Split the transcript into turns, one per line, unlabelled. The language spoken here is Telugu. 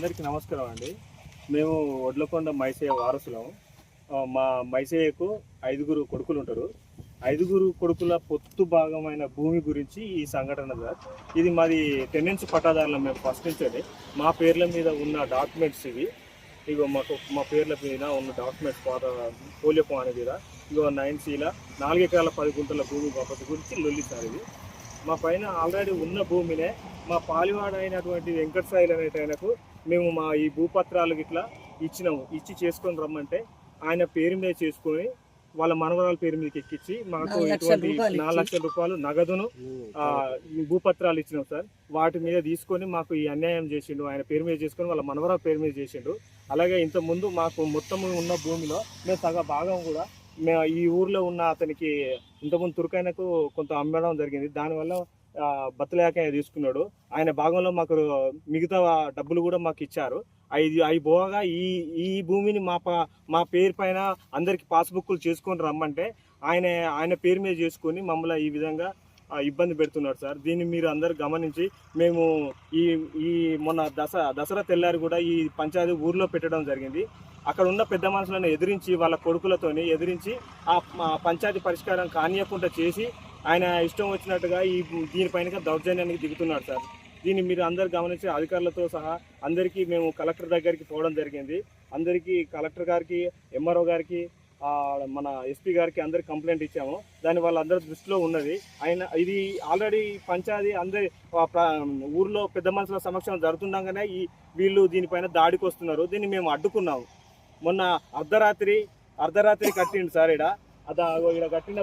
అందరికీ నమస్కారం అండి. మేము వడ్లకొండ మైసయ్య వారసులం. మా మైసయ్యకు 5 కొడుకులు ఉంటారు. 5 కొడుకుల పొత్తు భాగమైన భూమి గురించి ఈ సంఘటన సార్. ఇది మాది టెనెన్సీ పట్టాదారులం. మేము ఫస్ట్ నుంచి మా పేర్ల మీద ఉన్న డాక్యుమెంట్స్ ఇవి. ఇగో మా పేర్ల మీద ఉన్న డాక్యుమెంట్స్ పోలియో అనే మీద ఇగో 9Cల 4 ఎకరాల 10 గుంటల భూమి బాపతి గురించి లొల్లి సార్. ఇది మా పైన ఆల్రెడీ ఉన్న భూమినే మా పాలివాడ అయినటువంటి వెంకట సాయిల్ అనే ఆయనకు మేము మా ఈ భూపత్రాలు ఇట్లా ఇచ్చినాము. ఇచ్చి చేసుకొని రమ్మంటే ఆయన పేరు మీద చేసుకొని వాళ్ళ మనవరాల పేరు మీదకి ఎక్కించి మాకు ఇటువంటి 4 లక్షల రూపాయలు నగదును భూపత్రాలు ఇచ్చినాం సార్. వాటి మీద తీసుకొని మాకు ఈ అన్యాయం చేసిండు. ఆయన పేరు మీద చేసుకొని వాళ్ళ మనవరాల పేరు మీద చేసిండు. అలాగే ఇంతకుముందు మాకు మొత్తం ఉన్న భూమిలో మేము సగ భాగం కూడా ఈ ఊర్లో ఉన్న అతనికి ఇంతకుముందు తుర్కైనకు కొంత అమ్మడం జరిగింది. దానివల్ల బత్తలేక తీసుకున్నాడు. ఆయన భాగంలో మాకు మిగతా డబ్బులు కూడా మాకు ఇచ్చారు. అవి పోగా ఈ భూమిని మా పేరు పైన అందరికి పాస్బుక్లు చేసుకొని రమ్మంటే ఆయన పేరు మీద చేసుకొని మమ్మల్ని ఈ విధంగా ఇబ్బంది పెడుతున్నారు సార్. దీన్ని మీరు అందరు గమనించి మేము ఈ మొన్న దసరా తెల్లారి కూడా ఈ పంచాయతీ ఊర్లో పెట్టడం జరిగింది. అక్కడ ఉన్న పెద్ద మనుషులను ఎదిరించి వాళ్ళ కొడుకులతోని ఎదిరించి ఆ పంచాయతీ పరిష్కారం కానియకుండా చేసి ఆయన ఇష్టం వచ్చినట్టుగా దీనిపైన దౌర్జన్యానికి దిగుతున్నాడు సార్. దీన్ని మీరు అందరు గమనించి అధికారులతో సహా అందరికీ మేము కలెక్టర్ దగ్గరికి పోవడం జరిగింది. అందరికీ కలెక్టర్ గారికి, ఎంఆర్ఓ గారికి, మన ఎస్పీ గారికి అందరికి కంప్లైంట్ ఇచ్చాము. దాని వాళ్ళందరి దృష్టిలో ఉన్నది. ఇది ఆల్రెడీ పంచాయతీ అందరి ఊర్లో పెద్ద మనుషుల సమక్షం జరుగుతుండగానే వీళ్ళు దీనిపైన దాడికి వస్తున్నారు. దీన్ని మేము అడ్డుకున్నాము. మొన్న అర్ధరాత్రి కట్టిండు సార్. ఇక్కడ కట్టిన